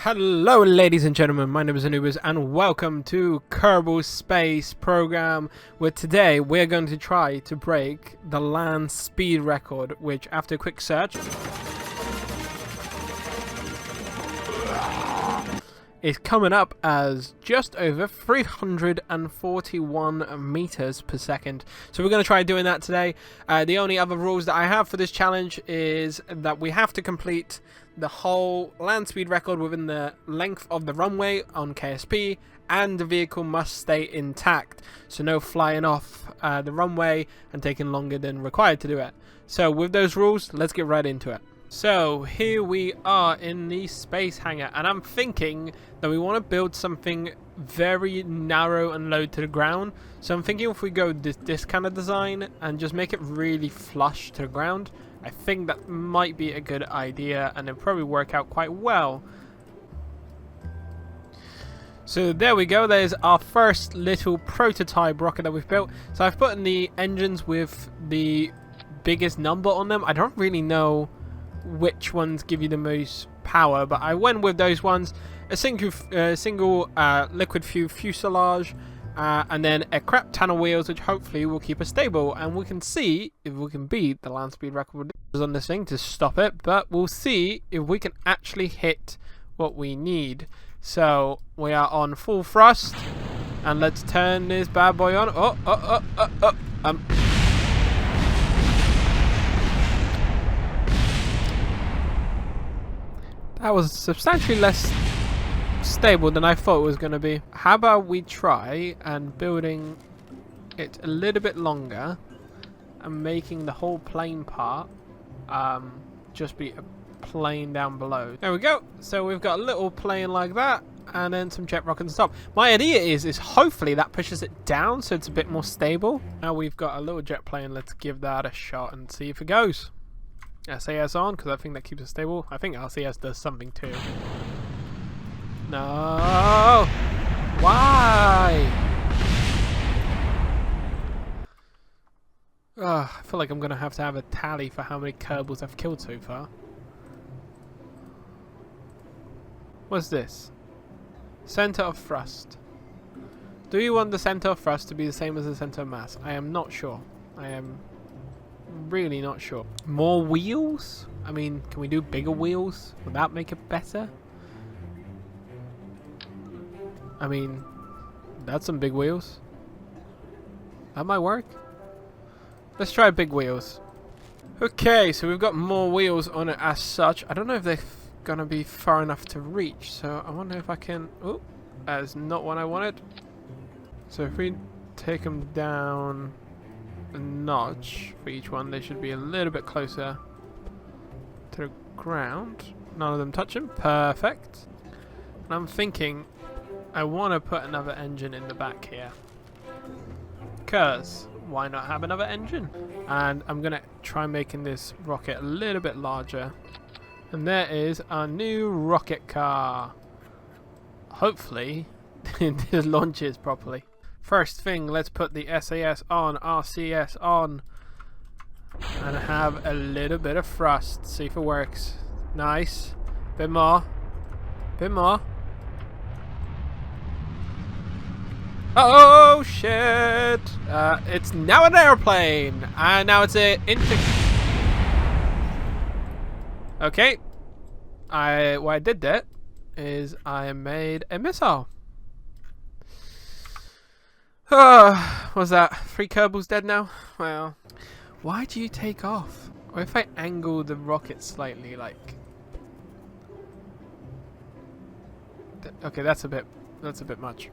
Hello ladies and gentlemen, my name is Anubis and welcome to Kerbal Space Program, where today we're going to try to break the land speed record, which after a quick search is coming up as just over 341 meters per second. So we're going to try doing that today. The only other rules that I have for this challenge is that we have to complete the whole land speed record within the length of the runway on KSP, and the vehicle must stay intact, so no flying off the runway and taking longer than required to do it. So with those rules, let's get right into it. So here we are in the space hangar, and I'm thinking that we want to build something very narrow and low to the ground. So I'm thinking if we go this kind of design and just make it really flush to the ground, I think that might be a good idea, and it'll probably work out quite well. So there we go, there's our first little prototype rocket that we've built. So I've put in the engines with the biggest number on them. I don't really know which ones give you the most power, but I went with those ones. A single liquid fuel fuselage, and then a crap ton of wheels, which hopefully will keep us stable, and we can see if we can beat the land speed record on this thing to stop it. But we'll see if we can actually hit what we need. So we are on full thrust, and let's turn this bad boy on. That was substantially less stable than I thought it was going to be. How about we try and building it a little bit longer and making the whole plane part just be a plane down below. There we go. So we've got a little plane like that, and then some jet rockets on top. My idea is hopefully that pushes it down so it's a bit more stable. Now we've got a little jet plane. Let's give that a shot and see if it goes. SAS on, because I think that keeps it stable. I think LCS does something too. No! Why? I feel like I'm going to have a tally for how many Kerbals I've killed so far. What's this? Center of thrust. Do you want the center of thrust to be the same as the center of mass? I am not sure. I am really not sure. More wheels? I mean, can we do bigger wheels? Would that make it better? I mean, that's some big wheels. That might work. Let's try big wheels. Okay, so we've got more wheels on it as such. I don't know if they're gonna be far enough to reach, so I wonder if I can... Oh, that's not what I wanted. So if we take them down a notch for each one, they should be a little bit closer to the ground. None of them touch them. Perfect. And I'm thinking I want to put another engine in the back here, because why not have another engine? And I'm gonna try making this rocket a little bit larger, and there is our new rocket car. Hopefully it launches properly. First thing, let's put the SAS on, RCS on, and have a little bit of thrust. See if it works. Nice. Bit more. Bit more. Oh shit! It's now an airplane, and now it's a Okay. What I did there is I made a missile. Was that 3 Kerbals dead now? Well, why do you take off? Or if I angle the rocket slightly, like... Okay, that's a bit much.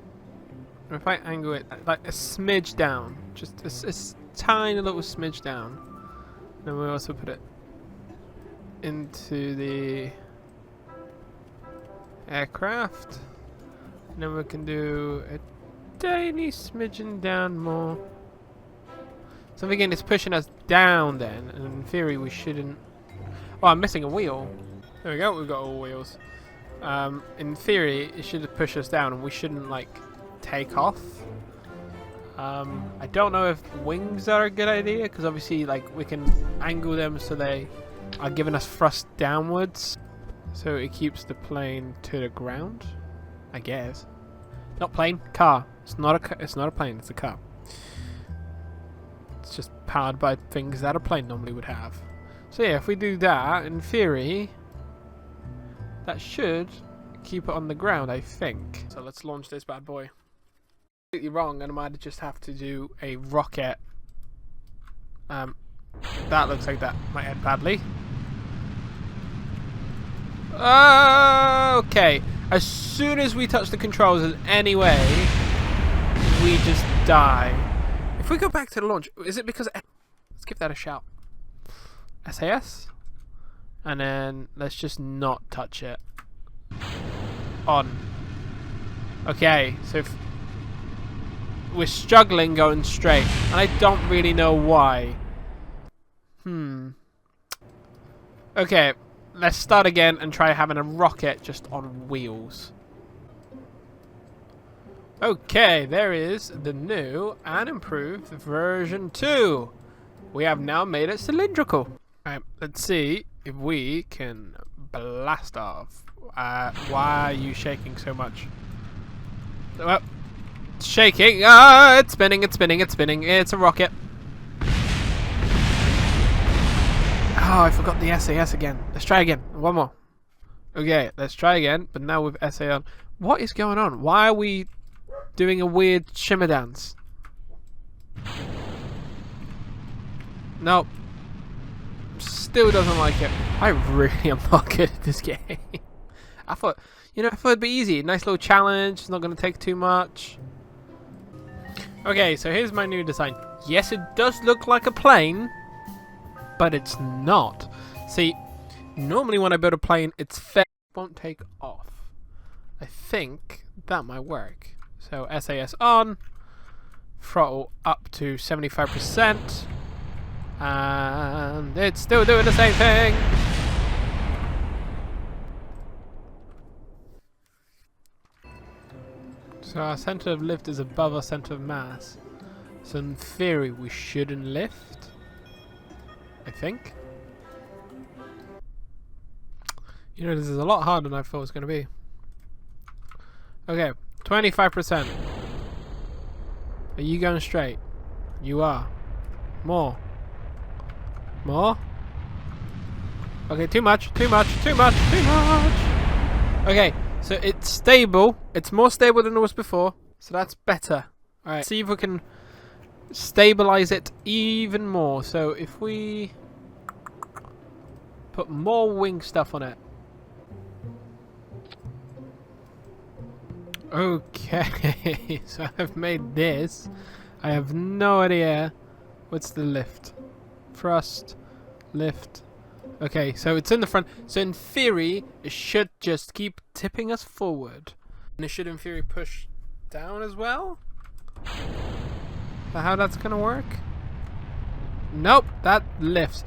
Or if I angle it like a smidge down, just a tiny little smidge down, then we also put it into the aircraft, and then we can do a tiny smidgen down more. So again, it's pushing us down then, and in theory we shouldn't... Oh, I'm missing a wheel. There we go, we've got all wheels. In theory it should push us down, and we shouldn't like take off. I don't know if wings are a good idea, because obviously like we can angle them so they are giving us thrust downwards. So it keeps the plane to the ground, I guess. Not plane, car. It's not a plane. It's a car. It's just powered by things that a plane normally would have. So yeah, if we do that, in theory, that should keep it on the ground, I think. So let's launch this bad boy. Completely wrong, and I might just have to do a rocket. That looks like that might end badly. Okay. As soon as we touch the controls in any way, we just die. If we go back to the launch, is it because... Let's give that a shout. SAS? And then let's just not touch it. On. Okay, so if we're struggling going straight, and I don't really know why. Okay, let's start again and try having a rocket just on wheels. Okay, there is the new and improved version 2. We have now made it cylindrical. Alright, let's see if we can blast off. Why are you shaking so much? Well, it's shaking. It's spinning, it's spinning, it's spinning. It's a rocket. Oh, I forgot the SAS again. Let's try again. One more. Okay, let's try again, but now with SA on. What is going on? Why are we doing a weird shimmer dance? Nope. Still doesn't like it. I really am not good at this game. I thought it'd be easy. Nice little challenge. It's not going to take too much. Okay, so here's my new design. Yes, it does look like a plane, but it's not. See, normally when I build a plane, it won't take off. I think that might work. So SAS on, throttle up to 75%, and it's still doing the same thing. So our center of lift is above our center of mass. So in theory, we shouldn't lift. I think. You know, this is a lot harder than I thought it was going to be. Okay, 25%. Are you going straight? You are. More. More? Okay, too much, too much, too much, too much. Okay, so it's stable. It's more stable than it was before. So that's better. Alright, see if we can stabilize it even more. So if we put more wing stuff on it. Okay, so I've made this. I have no idea. What's the lift? Thrust, lift. Okay, so it's in the front. So in theory, it should just keep tipping us forward. And it should in theory push down as well? How that's gonna work? Nope, that lifts.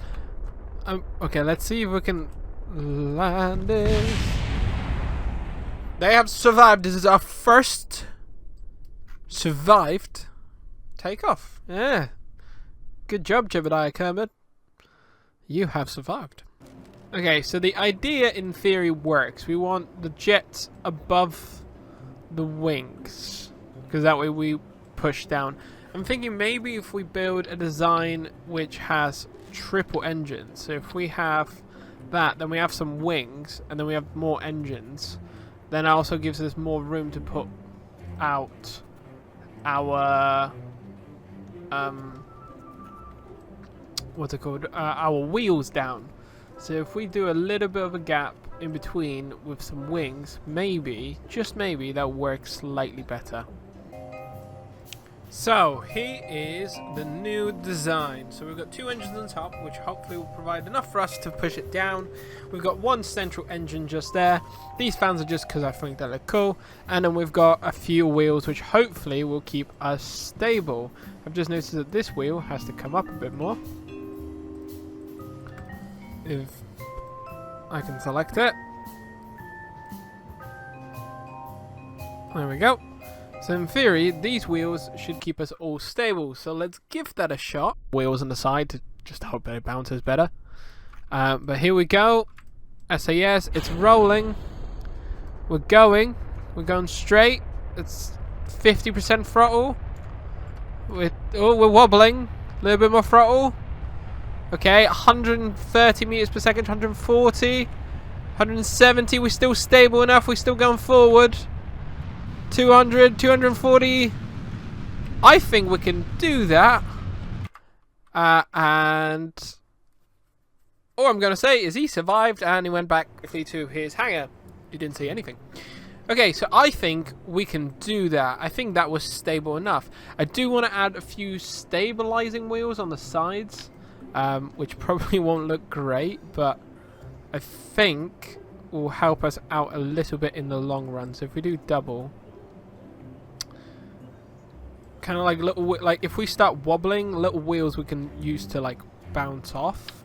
Okay, let's see if we can land this. They have survived. This is our first survived takeoff. Yeah. Good job, Jebediah Kermit. You have survived. Okay, so the idea in theory works. We want the jets above the wings, because that way we push down. I'm thinking maybe if we build a design which has triple engines. So if we have that, then we have some wings, and then we have more engines. Then it also gives us more room to put out our what's it called? Our wheels down. So if we do a little bit of a gap in between with some wings, maybe, just maybe, that works slightly better. So here is the new design. So we've got two engines on top, which hopefully will provide enough for us to push it down. We've got one central engine just there. These fans are just because I think they look cool. And then we've got a few wheels which hopefully will keep us stable. I've just noticed that this wheel has to come up a bit more. If I can select it. There we go. So in theory, these wheels should keep us all stable. So let's give that a shot. Wheels on the side to just hope that it bounces better. But here we go. SAS, it's rolling. We're going straight. It's 50% throttle. We're wobbling. A little bit more throttle. Okay, 130 meters per second, 140, 170. We're still stable enough. We're still going forward. 200, 240. I think we can do that. And all I'm going to say is he survived and he went back to his hangar. He didn't see anything. Okay, so I think we can do that. I think that was stable enough. I do want to add a few stabilizing wheels on the sides, which probably won't look great, but I think will help us out a little bit in the long run. So if we do double, kind of like little, like if we start wobbling, little wheels we can use to like bounce off,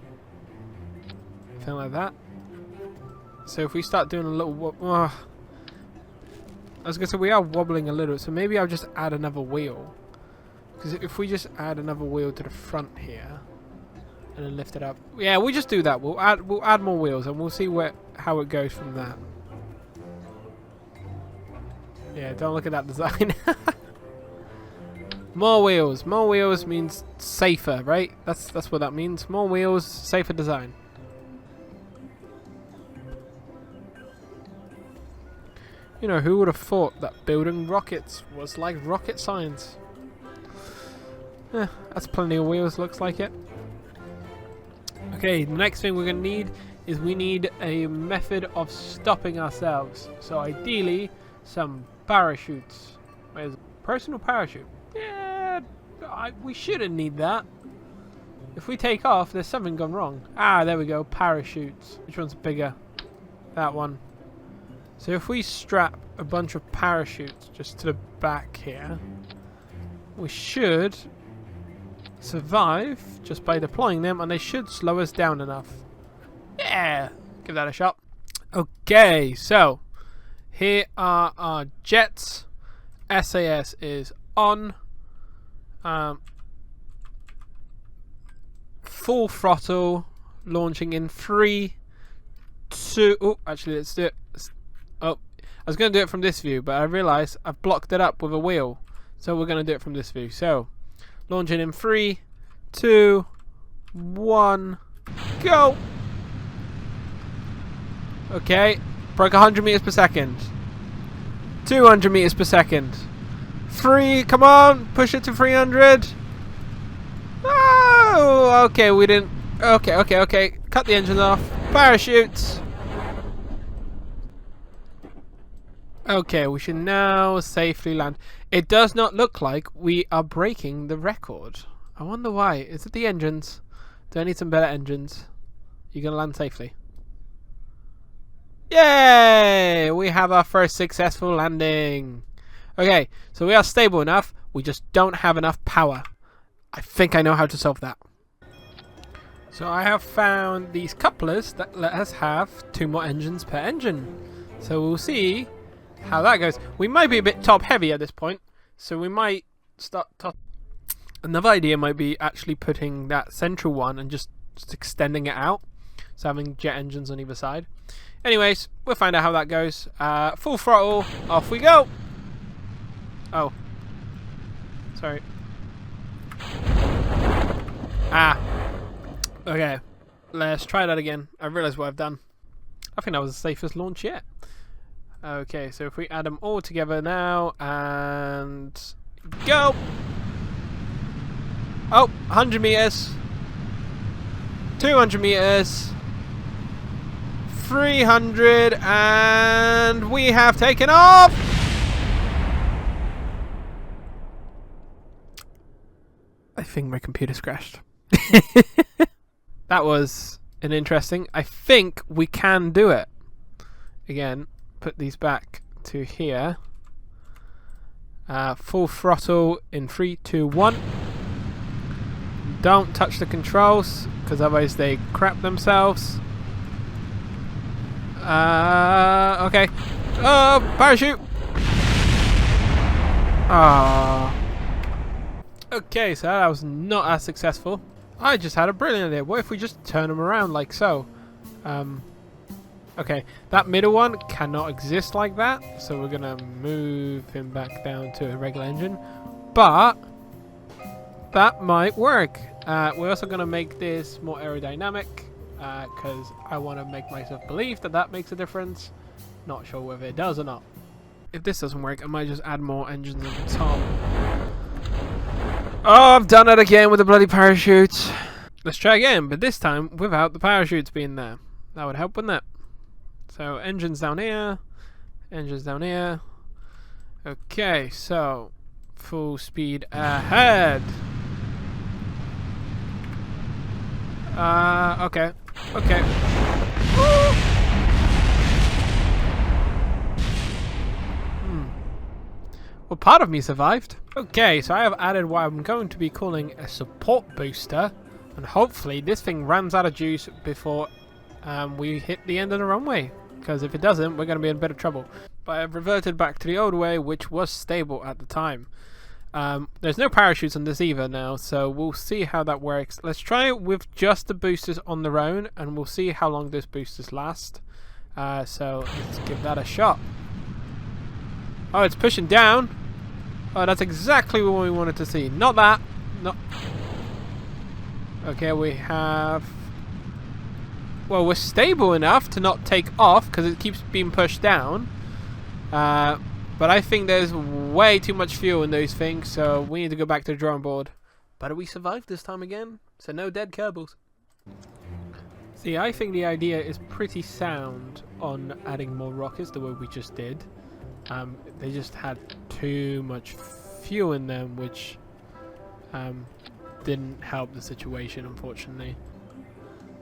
something like that. So if we start doing a little I was gonna say we are wobbling a little, so maybe I'll just add another wheel, because if we just add another wheel to the front here and then lift it up, yeah, we just do that. We'll add more wheels and we'll see how it goes from that. Yeah, don't look at that design. More wheels means safer, right? That's what that means. More wheels, safer design. You know, who would have thought that building rockets was like rocket science? That's plenty of wheels, looks like it. Okay, the next thing we're going to need is we need a method of stopping ourselves. So ideally, some parachutes. Where's personal parachute? Yeah, we shouldn't need that. If we take off, there's something gone wrong. Ah, there we go, parachutes. Which one's bigger? That one. So if we strap a bunch of parachutes just to the back here, we should survive just by deploying them, and they should slow us down enough. Yeah, give that a shot. Okay, so here are our jets. SAS is on. Full throttle, launching in 3, 2. Oh, actually, let's do it. Oh, I was going to do it from this view, but I realised I've blocked it up with a wheel. So we're going to do it from this view. So, launching in 3, 2, 1, go! Okay, broke 100 meters per second. 200 meters per second. 3, come on, push it to 300. Oh, okay, we didn't. Okay. Cut the engine off. Parachutes. Okay, we should now safely land. It does not look like we are breaking the record. I wonder why. Is it the engines? Do I need some better engines? You're gonna land safely. Yay! We have our first successful landing. Okay, so we are stable enough. We just don't have enough power. I think I know how to solve that. So I have found these couplers that let us have 2 more engines per engine. So we'll see how that goes. We might be a bit top heavy at this point, so we might start top. Another idea might be actually putting that central one and just extending it out, so having jet engines on either side. Anyways, we'll find out how that goes. Full throttle, off we go. Oh, sorry. Okay, let's try that again. I realised what I've done. I think that was the safest launch yet. Okay, so if we add them all together now and go. Oh, 100 meters, 200 meters, 300, and we have taken off. I think my computer's crashed. That was an interesting. I think we can do it. Again, put these back to here. Full throttle in 3, 2, 1. Don't touch the controls, because otherwise they crap themselves. Okay. Oh, parachute! Ah. Okay, so that was not as successful. I just had a brilliant idea. What if we just turn them around like so? Okay, that middle one cannot exist like that, so we're gonna move him back down to a regular engine. But that might work. We're also gonna make this more aerodynamic because I want to make myself believe that that makes a difference. Not sure whether it does or not. If this doesn't work, I might just add more engines on top. Oh, I've done it again with the bloody parachutes. Let's try again, but this time without the parachutes being there. That would help, wouldn't it? So engines down here, engines down here. Okay, so full speed ahead. Okay, okay. Well, part of me survived. Okay, so I have added what I'm going to be calling a support booster, and hopefully this thing runs out of juice before we hit the end of the runway. Because if it doesn't, we're going to be in a bit of trouble. But I've reverted back to the old way, which was stable at the time. There's no parachutes on this either now, so we'll see how that works. Let's try it with just the boosters on their own, and we'll see how long those boosters last. So let's give that a shot. Oh, it's pushing down. Oh, that's exactly what we wanted to see. Not that. No. Okay, we have... Well, we're stable enough to not take off because it keeps being pushed down. But I think there's way too much fuel in those things, so we need to go back to the drawing board. But we survived this time again, so no dead Kerbals. See, I think the idea is pretty sound on adding more rockets the way we just did. They just had too much fuel in them, which didn't help the situation, unfortunately.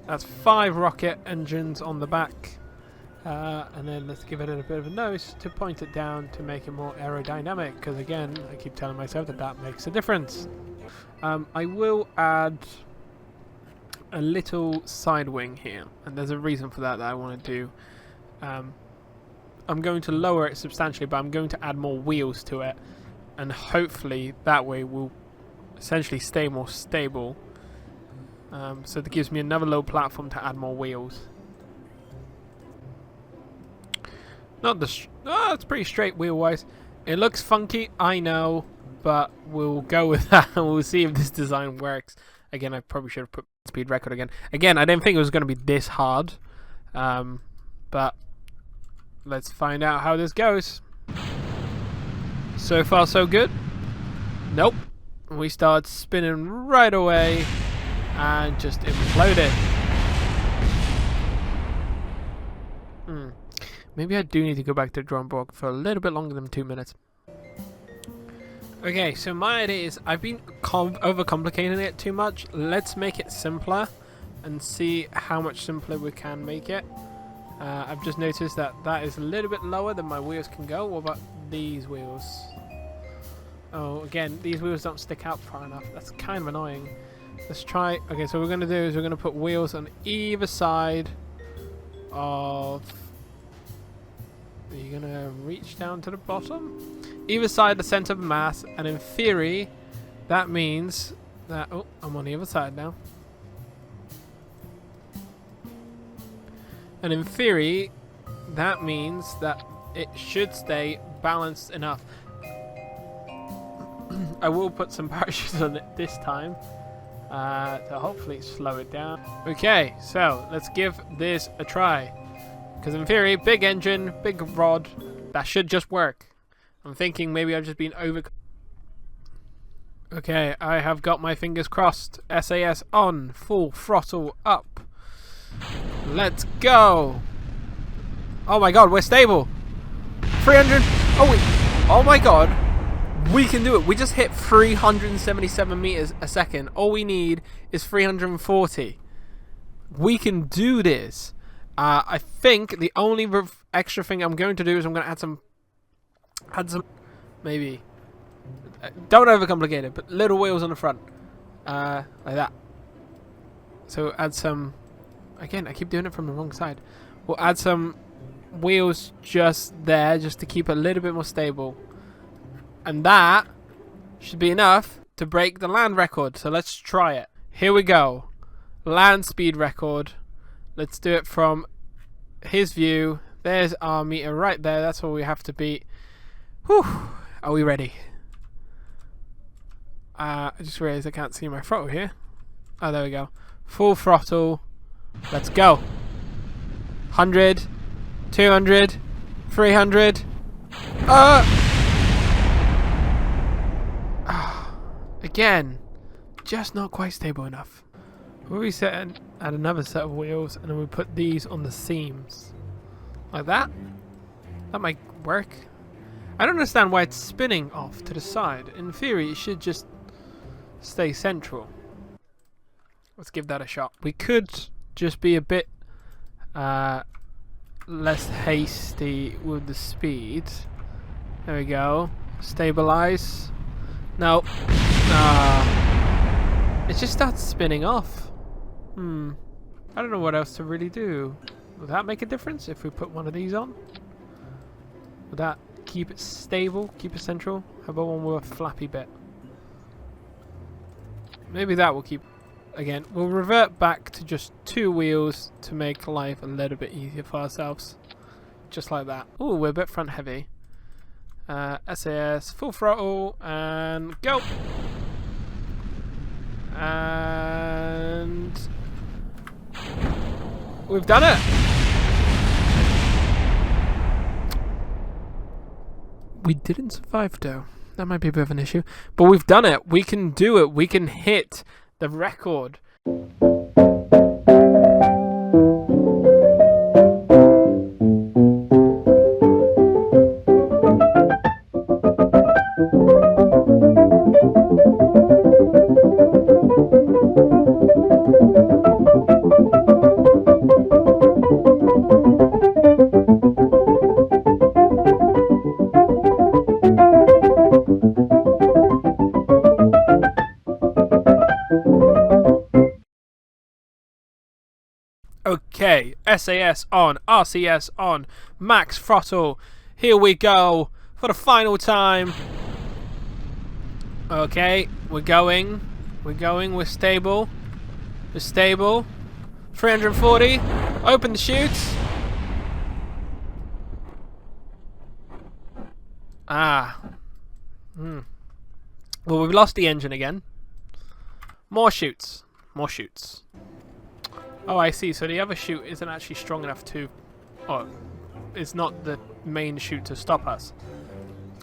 That's 5 rocket engines on the back. And then let's give it a bit of a nose to point it down to make it more aerodynamic, because again, I keep telling myself that that makes a difference. I will add a little side wing here, and there's a reason for that I want to do. I'm going to lower it substantially, but I'm going to add more wheels to it, and hopefully that way we'll essentially stay more stable. So that gives me another low platform to add more wheels. Not the... Oh, it's pretty straight wheel-wise. It looks funky, I know, but we'll go with that and we'll see if this design works. Again, I probably should have put speed record again. Again, I didn't think it was going to be this hard. But let's find out how this goes. So far, so good. Nope. We start spinning right away and just imploded. Maybe I do need to go back to the drawing board for a little bit longer than 2 minutes. Okay, so my idea is I've been overcomplicating it too much. Let's make it simpler and see how much simpler we can make it. I've just noticed that that is a little bit lower than my wheels can go. What about these wheels? Oh, again, these wheels don't stick out far enough. That's kind of annoying. Let's try... Okay, so what we're going to do is we're going to put wheels on either side of... Are you going to reach down to the bottom? Either side the center of mass, and in theory, that means that... Oh, I'm on the other side now. And in theory, that means that it should stay balanced enough. I will put some parachutes on it this time to hopefully slow it down. Okay, so let's give this a try. Because in theory, big engine, big rod, that should just work. I'm thinking maybe I've just been over... Okay, I have got my fingers crossed. SAS on, full throttle up. Let's go. Oh my god, we're stable. 300... Oh wait. Oh my god. We can do it. We just hit 377 meters a second. All we need is 340. We can do this. I think the only extra thing I'm going to do is I'm going to add some, maybe, don't overcomplicate it, but little wheels on the front, like that. So add some, again, I keep doing it from the wrong side. We'll add some wheels just there, just to keep it a little bit more stable. And that should be enough to break the land record. So let's try it. Here we go. Land speed record. Let's do it from his view. There's our meter right there. That's what we have to beat. Whew. Are we ready? I just realized I can't see my throttle here. Oh, there we go. Full throttle. Let's go. 100, 200, 300. Again, just not quite stable enough. We'll reset and add another set of wheels, and then we put these on the seams. Like that? That might work. I don't understand why it's spinning off to the side. In theory, it should just stay central. Let's give that a shot. We could just be a bit less hasty with the speed. There we go. Stabilize. No. It just starts spinning off. I don't know what else to really do. Would that make a difference if we put one of these on? Would that keep it stable, keep it central? How about one with a flappy bit? Maybe that will keep... Again, we'll revert back to just 2 wheels to make life a little bit easier for ourselves. Just like that. Oh, we're a bit front heavy. SAS, full throttle, and go! And... we've done it! We didn't survive though. That might be a bit of an issue. But we've done it. We can do it. We can hit the record. Okay, SAS on, RCS on, max throttle. Here we go for the final time. Okay, we're going, we're stable. We're stable. 340. Open the chutes. Well, we've lost the engine again. More chutes. More chutes. Oh, I see. So the other chute isn't actually strong enough to... Oh, it's not the main chute to stop us.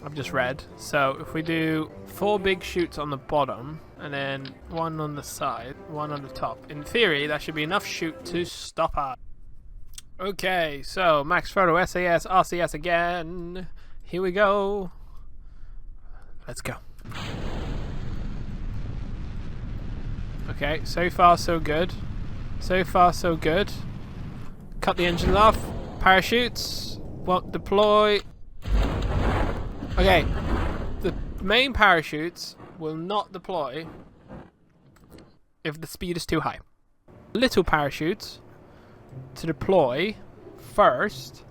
I've just read. So if we do 4 big chutes on the bottom, and then 1 on the side, 1 on the top. In theory, that should be enough chute to stop us. Okay, so max throttle, SAS, RCS again. Here we go. Let's go. Okay, so far so good. So far so good. Cut the engine off. Parachutes. Won't deploy. Okay. The main parachutes will not deploy if the speed is too high. Little parachutes to deploy first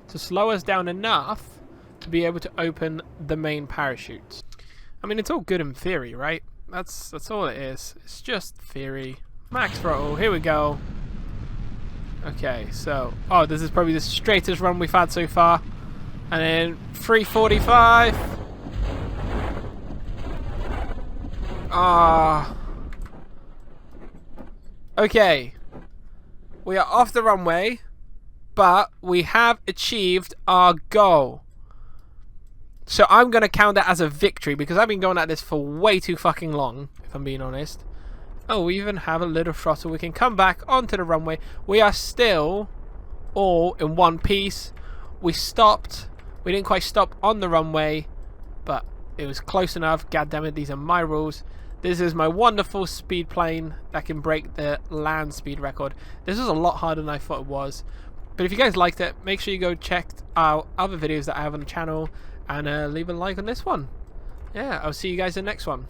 to slow us down enough to be able to open the main parachutes. I mean, it's all good in theory, right? That's all it is. It's just theory. Max throttle, here we go. Okay, so... Oh, this is probably the straightest run we've had so far. And then 345. Okay. We are off the runway, but we have achieved our goal. So I'm going to count that as a victory because I've been going at this for way too fucking long, if I'm being honest. Oh, we even have a little throttle. We can come back onto the runway. We are still all in one piece. We stopped. We didn't quite stop on the runway, but it was close enough. God damn it, these are my rules. This is my wonderful speed plane that can break the land speed record. This was a lot harder than I thought it was. But if you guys liked it, make sure you go check out other videos that I have on the channel and leave a like on this one. Yeah, I'll see you guys in the next one.